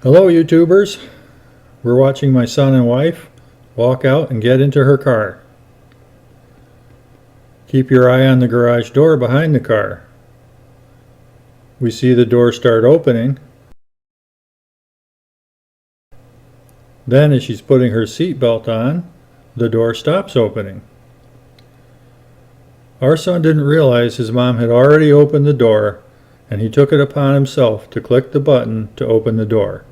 Hello YouTubers, we're watching my son and wife walk out and get into her car. Keep your eye on the garage door behind the car. We see the door start opening. Then as she's putting her seatbelt on, the door stops opening. Our son didn't realize his mom had already opened the door, and he took it upon himself to click the button to open the door.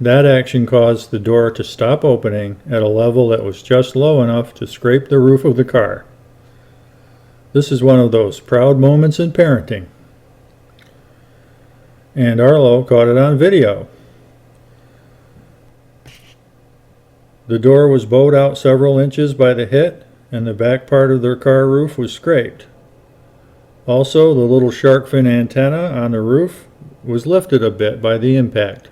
That action caused the door to stop opening at a level that was just low enough to scrape the roof of the car. This is one of those proud moments in parenting. And Arlo caught it on video. The door was bowed out several inches by the hit, and the back part of their car roof was scraped. Also, the little shark fin antenna on the roof was lifted a bit by the impact.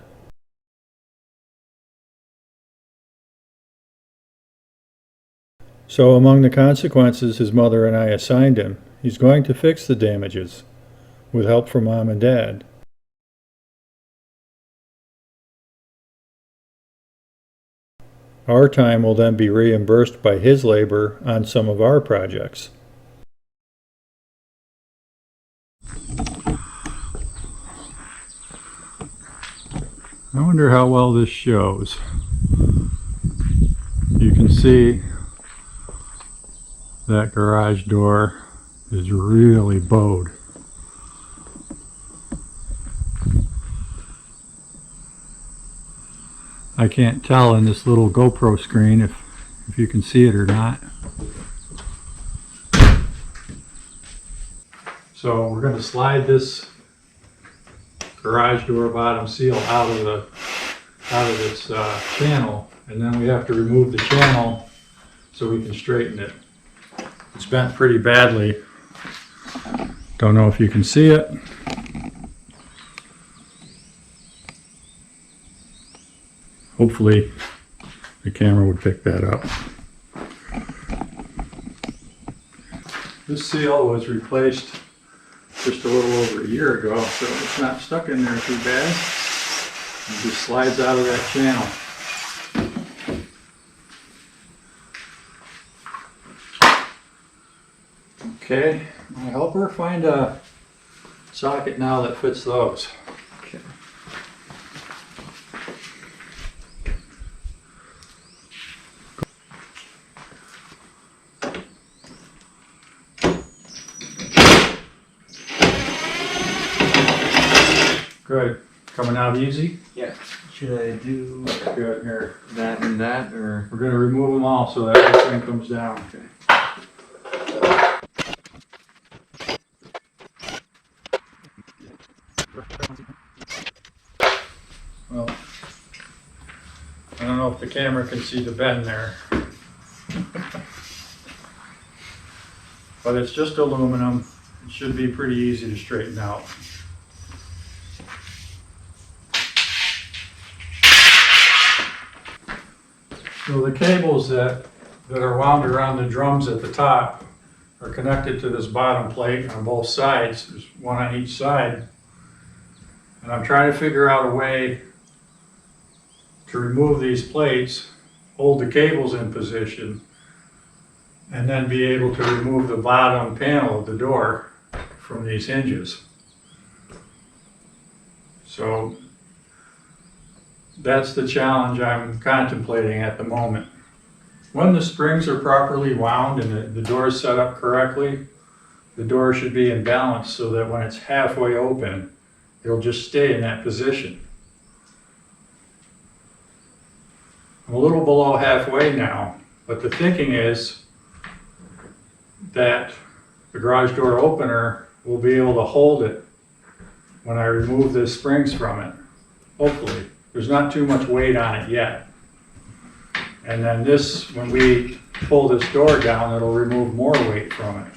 So among the consequences his mother and I assigned him, he's going to fix the damages, with help from Mom and Dad. Our time will then be reimbursed by his labor on some of our projects. I wonder how well this shows. You can see that garage door is really bowed. I can't tell in this little GoPro screen if you can see it or not. So we're going to slide this garage door bottom seal out of its channel, and then we have to remove the channel so we can straighten it. It's bent pretty badly. Don't know if you can see it. Hopefully the camera would pick that up. This seal was replaced just a little over a year ago, so it's not stuck in there too bad. It just slides out of that channel. Okay, I'm going to help her find a socket now that fits those. Okay. Good. Coming out easy? Yeah. Should I do Good. Here. that and that, or? We're going to remove them all so that everything comes down. Okay. Well, I don't know if the camera can see the bend there. But it's just aluminum. It should be pretty easy to straighten out. So the cables that are wound around the drums at the top are connected to this bottom plate on both sides. There's one on each side. And I'm trying to figure out a way to remove these plates, hold the cables in position, and then be able to remove the bottom panel of the door from these hinges. So that's the challenge I'm contemplating at the moment. When the springs are properly wound and the door is set up correctly, the door should be in balance so that when it's halfway open, it'll just stay in that position. I'm a little below halfway now, but the thinking is that the garage door opener will be able to hold it when I remove the springs from it, hopefully. There's not too much weight on it yet. And then this, when we pull this door down, it'll remove more weight from it.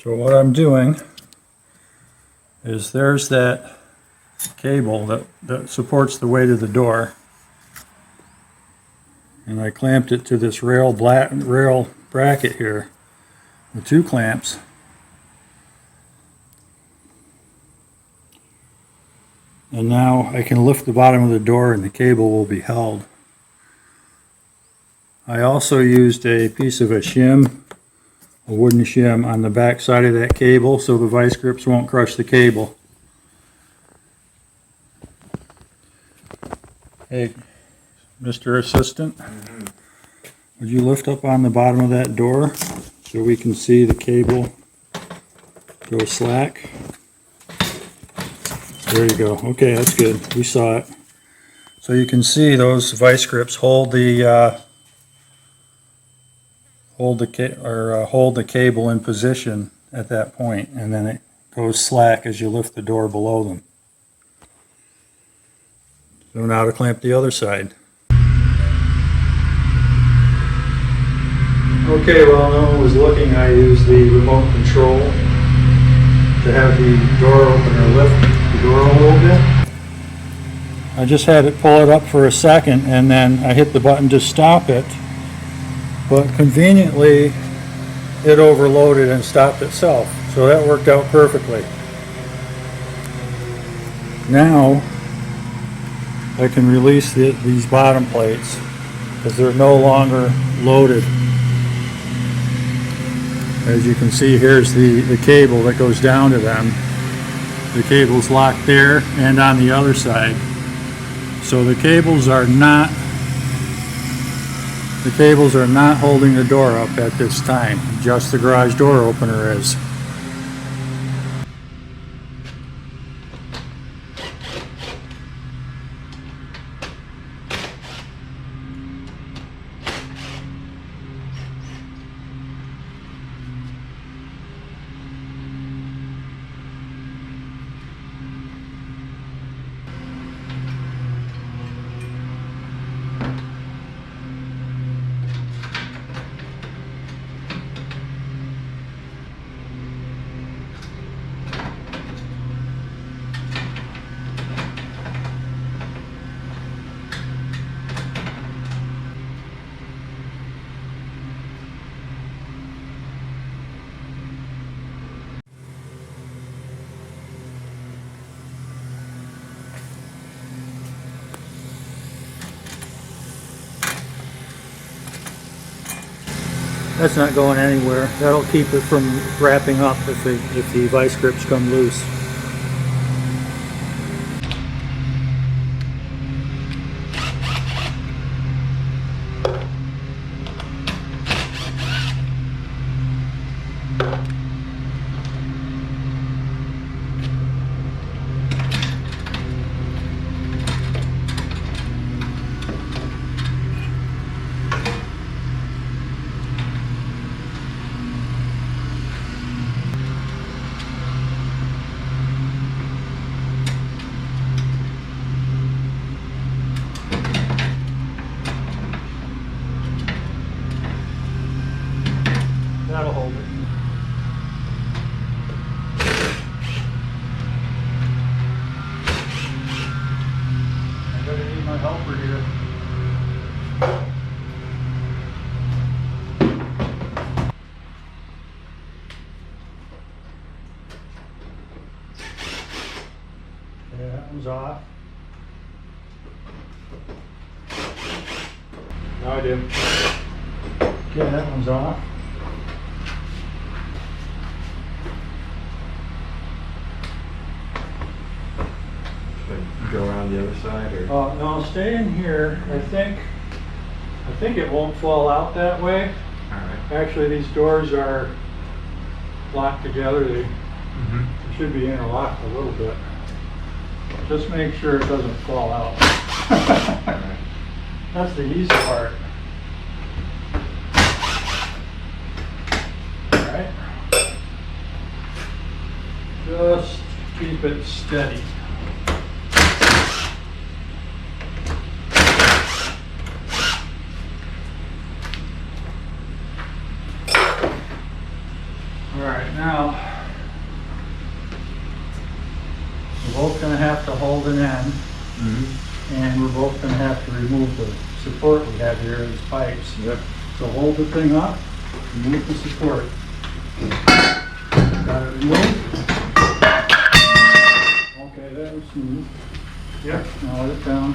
So what I'm doing is there's that cable that supports the weight of the door. And I clamped it to this rail bracket here. the 2 clamps. And now I can lift the bottom of the door and the cable will be held. I also used a piece of a shim, a wooden shim, on the back side of that cable so the vice grips won't crush the cable. Hey, Mr. Assistant, would you lift up on the bottom of that door so we can see the cable go slack? There you go. Okay, that's good. We saw it. So you can see those vice grips hold the cable in position at that point, and then it goes slack as you lift the door below them. So now to clamp the other side. Okay, while no one was looking, I used the remote control to have the door opener lift the door a little bit. I just had it pull it up for a second and then I hit the button to stop it, but conveniently it overloaded and stopped itself, so that worked out perfectly. Now I can release these bottom plates because they're no longer loaded. As you can see, here's the cable that goes down to them. The cable's locked there and on the other side. So the cables are not holding the door up at this time. Just the garage door opener is. That's not going anywhere. That'll keep it from wrapping up if the vice grips come loose. That'll hold it. I'm gonna need my helper here. Okay, that one's off. No, I do. Okay, that one's off. Go around the other side, or? No, stay in here. I think it won't fall out that way. All right. Actually, these doors are locked together. They should be interlocked a little bit. Just make sure it doesn't fall out. All right. That's the easy part. All right. Just keep it steady. Alright, now we're both going to have to hold an end, and we're both going to have to remove the support we have here, these pipes. Yep. So hold the thing up, remove the support. Yep, now let it down.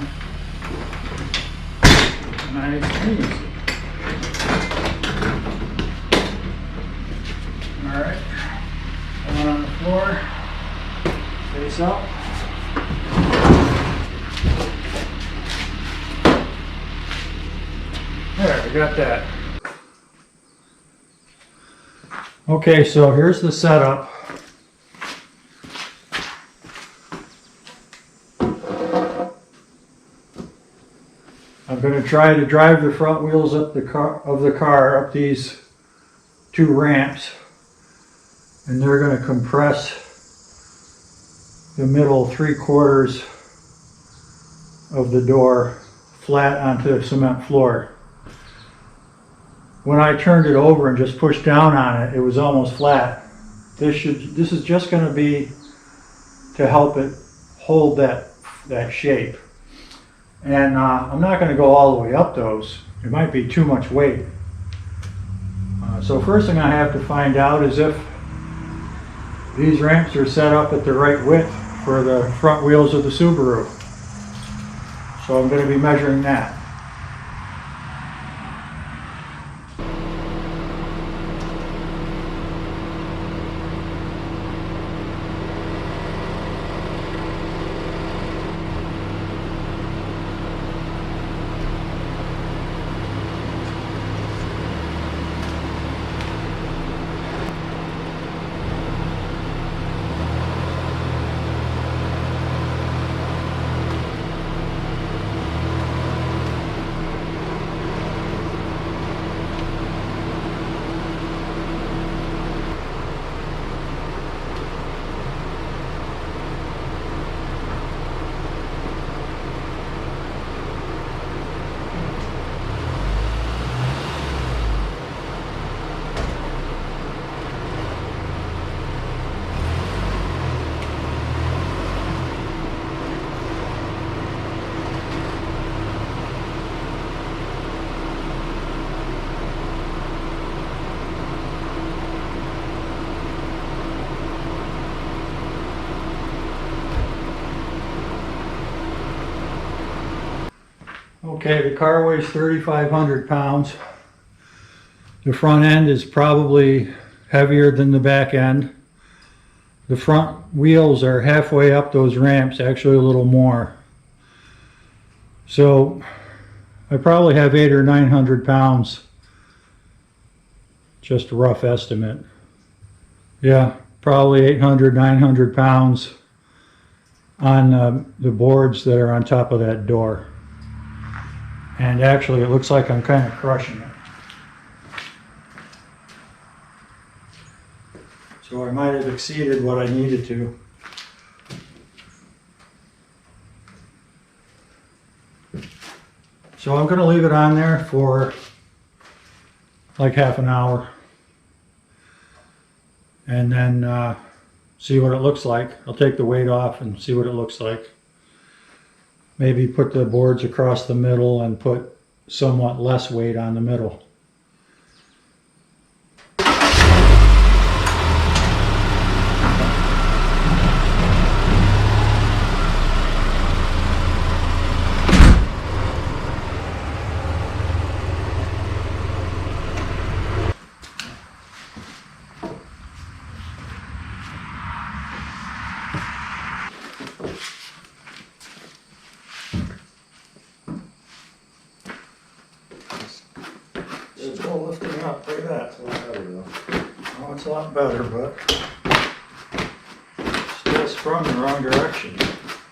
Nice and easy. Alright, one on the floor, face up. There, we got that. Okay, so here's the setup. I'm going to try to drive the front wheels up the car up these two ramps, and they're going to compress the middle 3/4 of the door flat onto the cement floor. When I turned it over and just pushed down on it, it was almost flat. This is just going to be to help it hold that shape. And I'm not going to go all the way up those. It might be too much weight. So first thing I have to find out is if these ramps are set up at the right width for the front wheels of the Subaru. So I'm going to be measuring that. Okay, the car weighs 3,500 pounds. The front end is probably heavier than the back end. The front wheels are halfway up those ramps, actually a little more. So I probably have 800 or 900 pounds. Just a rough estimate. Yeah, probably 800, 900 pounds on the boards that are on top of that door. And actually, it looks like I'm kind of crushing it. So I might have exceeded what I needed to. So I'm going to leave it on there for like half an hour. And then see what it looks like. I'll take the weight off and see what it looks like. Maybe put the boards across the middle and put somewhat less weight on the middle. It's all lifting up, look at that. Oh, it's a lot better, but still sprung in the wrong direction.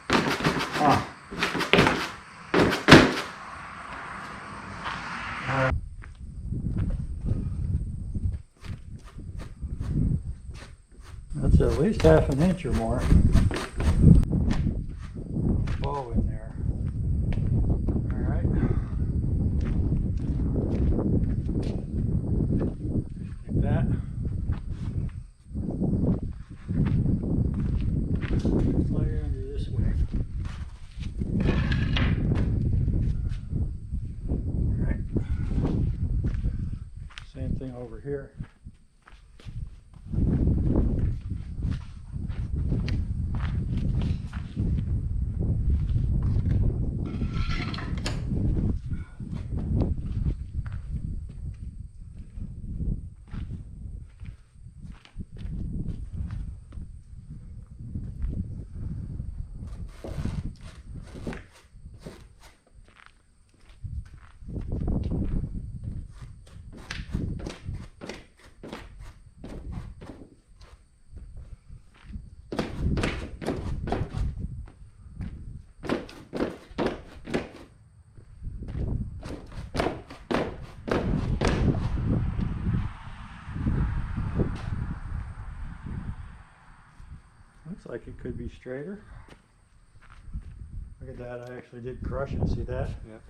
Huh. That's at least half an inch or more. Bow in there. All right. Like that. Layer under this way. All right. Same thing over here. like it could be straighter. Look at that, I actually did crush it, see that? Yep.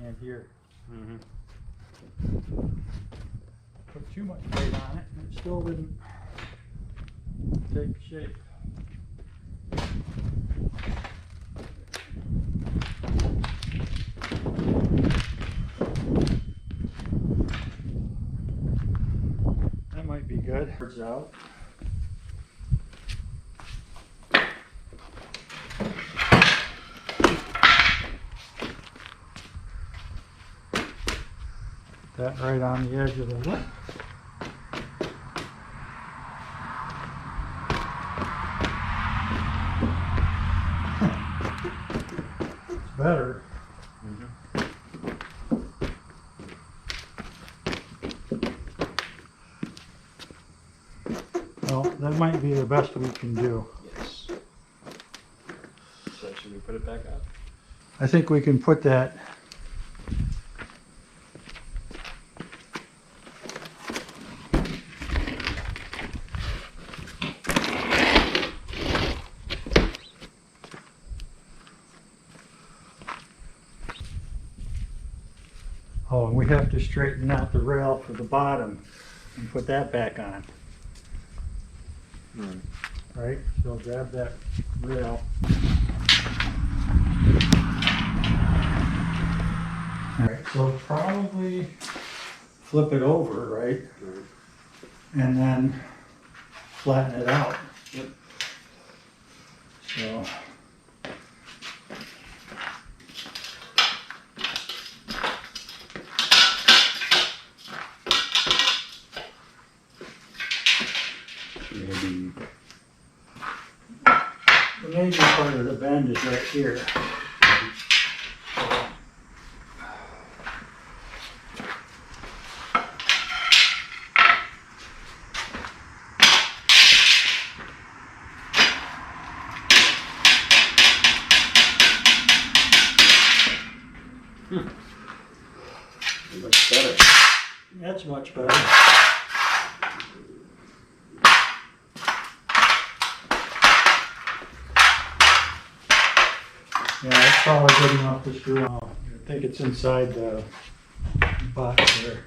And here. Mm-hmm. Put too much weight on it and it still didn't take shape. That might be good. It's out. That right on the edge of the lip. It's better. Well, that might be the best we can do. Yes. So should we put it back up? I think we can put that. Oh, and we have to straighten out the rail for the bottom and put that back on. Right? So grab that rail. Alright, so probably flip it over, right? And then flatten it out. Yep. So. Maybe. The major part of the bend is right here. Much better. That's much better. Yeah, that's probably good enough to screw on. I think it's inside the box there.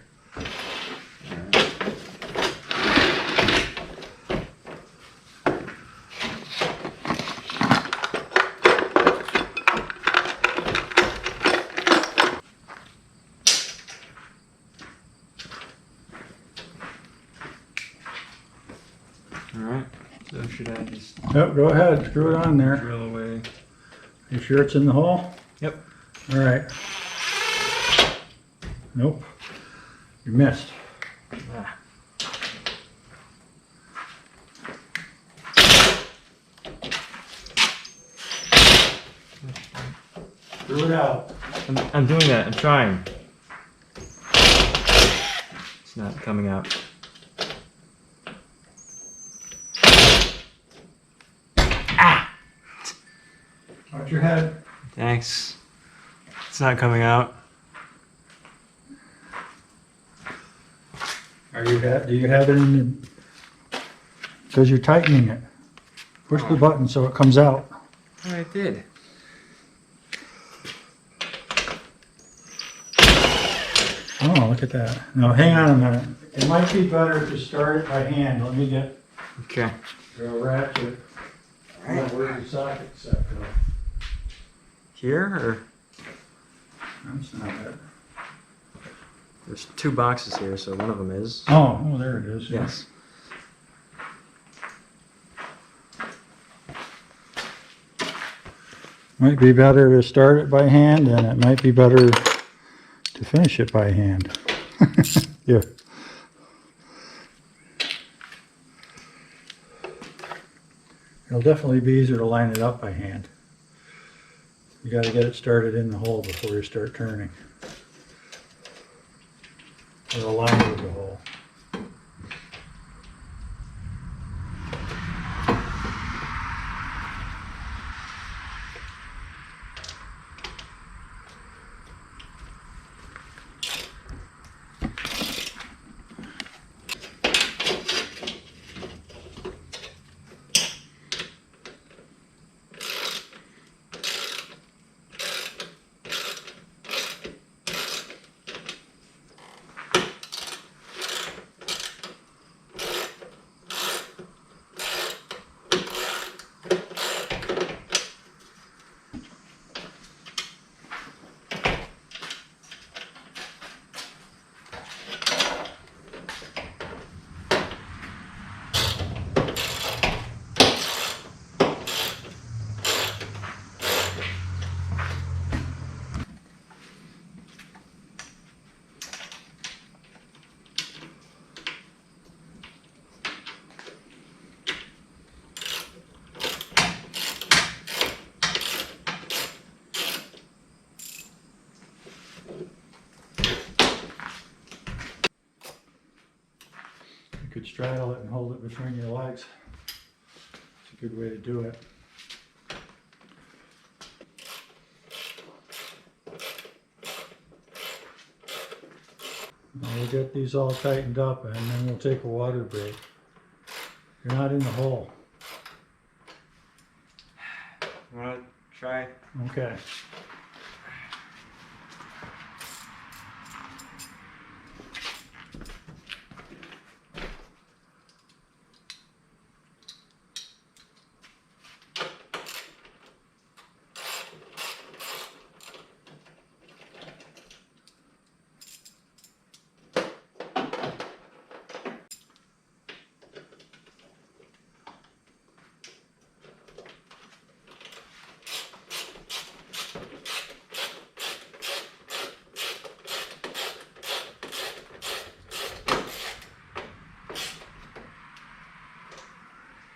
Alright. So should I just Yep, go ahead, screw it on there. drill away? You sure it's in the hole? Yep. All right. Nope. You missed. Ah. Screw it out. I'm doing that. I'm trying. It's not coming out. Watch your head. Thanks. It's not coming out. Do you have it in the, because you're tightening it. Push the button so it comes out. Oh, I did. Oh, look at that. No, hang on a minute. It might be better to start it by hand. Let me get Okay. a ratchet. Where's the socket set go? Here or That's not it. there's two boxes here, so one of them is. Oh, there it is. Yes. Might be better to start it by hand, and it might be better to finish it by hand. Yeah. It'll definitely be easier to line it up by hand. You got to get it started in the hole before you start turning. Or align with the hole. You could straddle it and hold it between your legs. It's a good way to do it. Now we'll get these all tightened up and then we'll take a water break. You're not in the hole. Wanna try? Okay.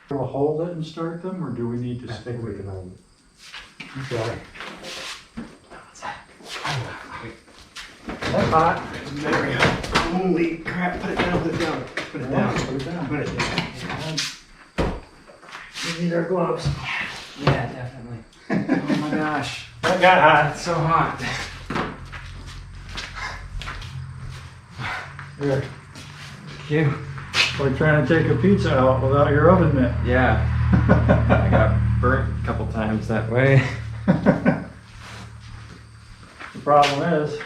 We'll hold it and start them, or do we need to? I think we can hold it. Okay. That's hot. There we go. Holy crap, put it down, put it down. Put it down. Put it down. Put it down. We need our gloves. Yeah, definitely. Oh my gosh. That got hot. It's so hot. Here. Thank you. It's like trying to take a pizza out without your oven mitt. Yeah, I got burnt a couple times that way. The problem is,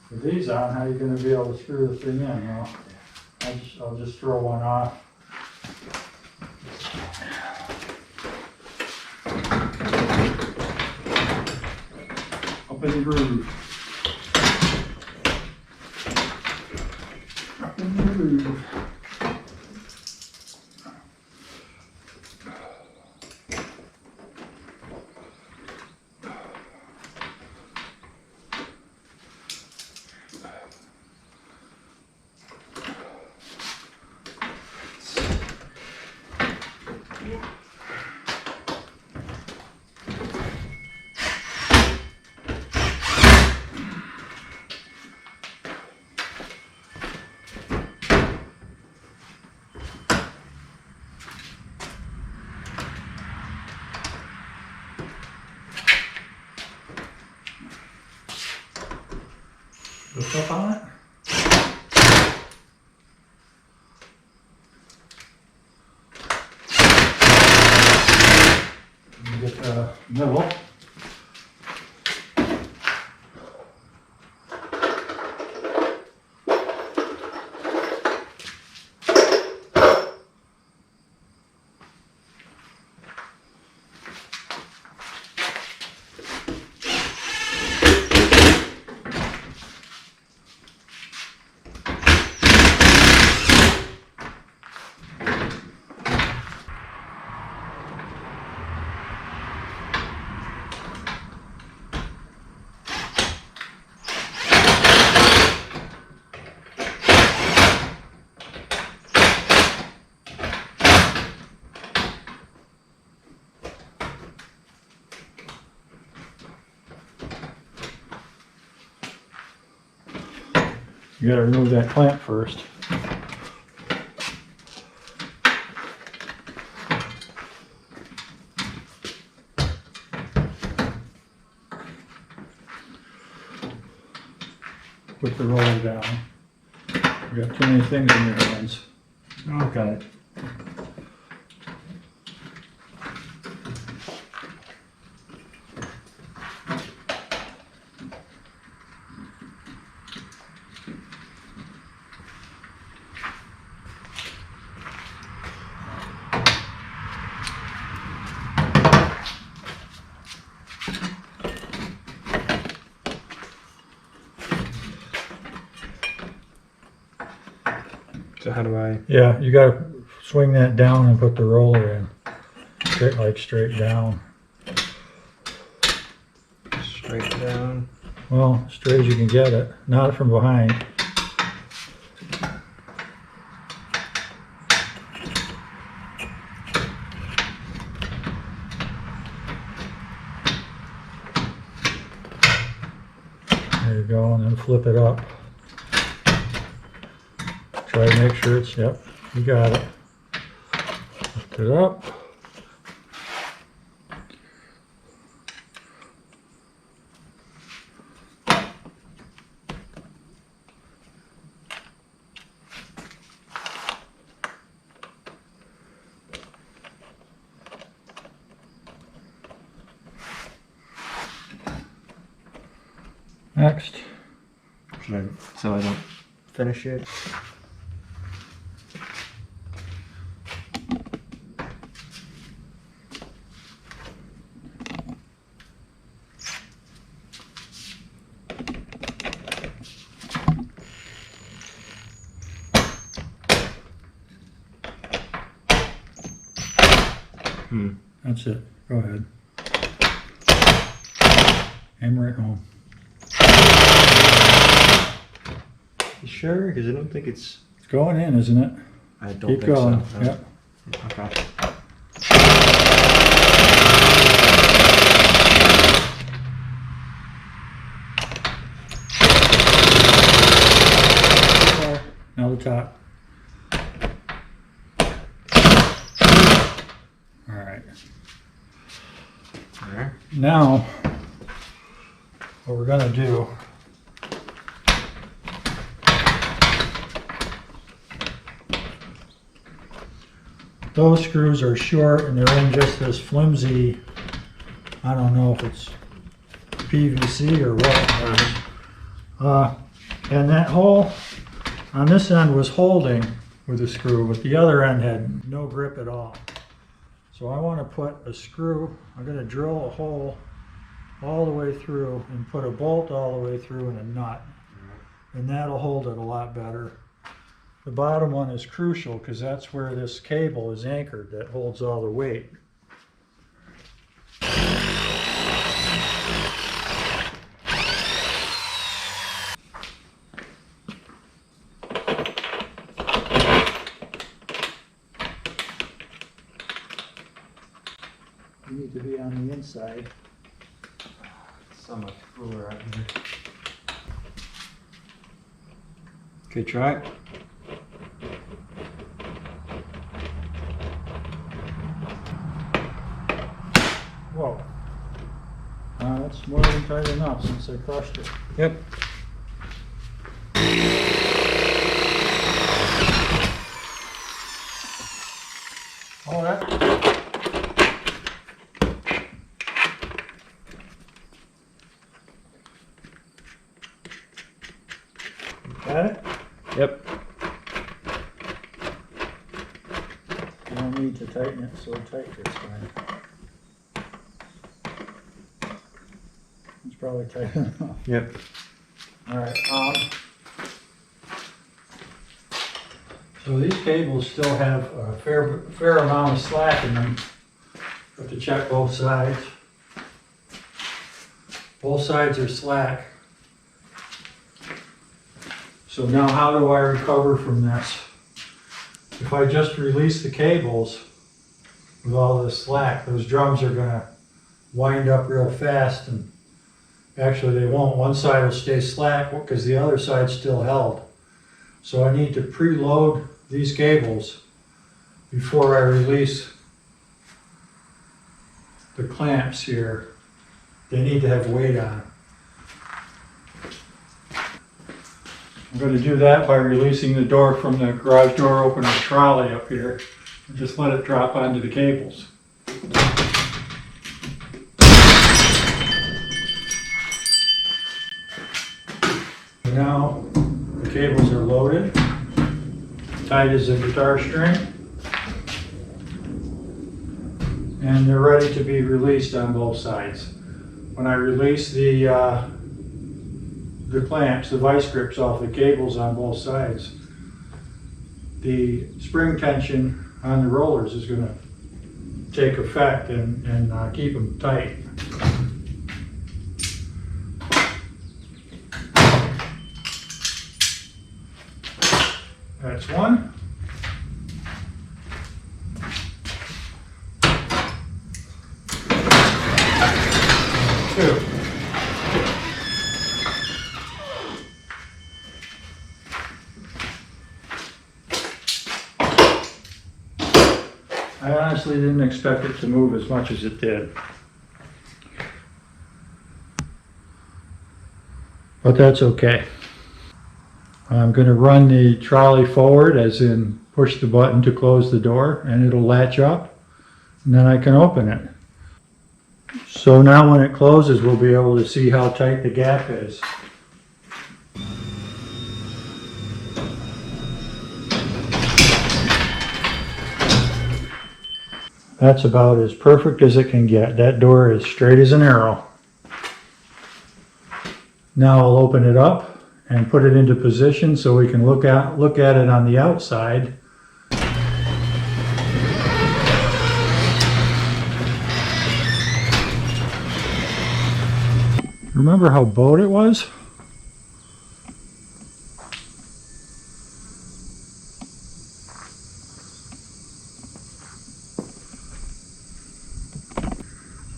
with these on, how are you going to be able to screw the thing in? Well, I'll just throw one off. Up in the groove. Up in the groove. Lift up on it. And get the middle. You gotta remove that clamp first. Put the roller down. You got too many things in your hands. Okay. So how do I? Yeah, you gotta swing that down and put the roller in. Straight down. Straight down. Well, straight as you can get it, not from behind. There you go, and then flip it up. Try to make sure it's, yep, You got it. Lift it up. Next. So I don't finish it. That's it. Go ahead. Hammer it home. You sure? Because I don't think it's. It's going in, isn't it? I don't Keep think going. so. No. Yep. Okay. Now the top. All right. All right. Now, what we're gonna do, those screws are short and they're in just this flimsy, I don't know if it's PVC or what. And that hole on this end was holding with a screw, but the other end had no grip at all. So I want to put a screw, I'm going to drill a hole all the way through and put a bolt all the way through and a nut. And that'll hold it a lot better. The bottom one is crucial because that's where this cable is anchored that holds all the weight. You need to be on the inside. It's so much cooler out here. Okay, try it. Whoa. That's more than tight enough since I crushed it. Yep. Oh, that. Got it? Yep. You don't need to tighten it so tight this time. It's probably tight enough. Yep. All right. So these cables still have a fair amount of slack in them. Have to check both sides. Both sides are slack. So now how do I recover from this? If I just release the cables with all this slack, those drums are going to wind up real fast, and actually they won't. One side will stay slack because the other side's still held. So I need to preload these cables before I release the clamps here. They need to have weight on them. I'm going to do that by releasing the door from the garage door opener trolley up here and just let it drop onto the cables. Now the cables are loaded, tight as a guitar string, and they're ready to be released on both sides. When I release the clamps, the vice grips off the cables on both sides, the spring tension on the rollers is going to take effect and keep them tight. That's one. Two. I honestly didn't expect it to move as much as it did. But that's okay. I'm going to run the trolley forward, as in push the button to close the door, and it'll latch up, and then I can open it. So now when it closes, we'll be able to see how tight the gap is. That's about as perfect as it can get. That door is straight as an arrow. Now I'll open it up and put it into position so we can look at it on the outside. Remember how bowed it was?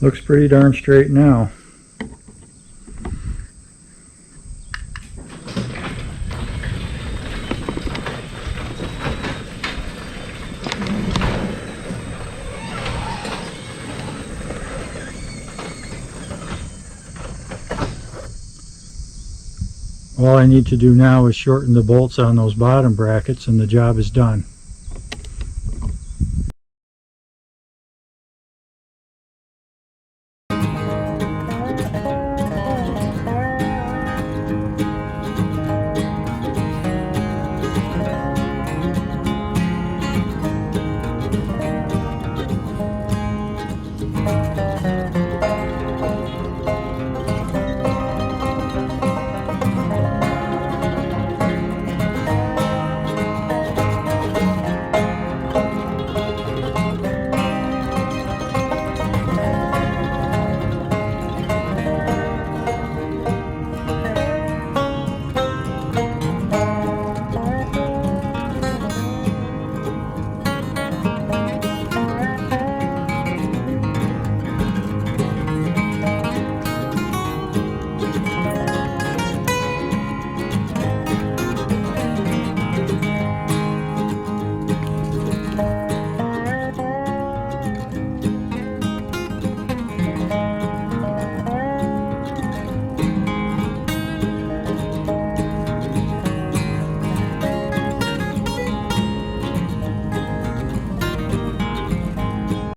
Looks pretty darn straight now. All I need to do now is shorten the bolts on those bottom brackets and the job is done.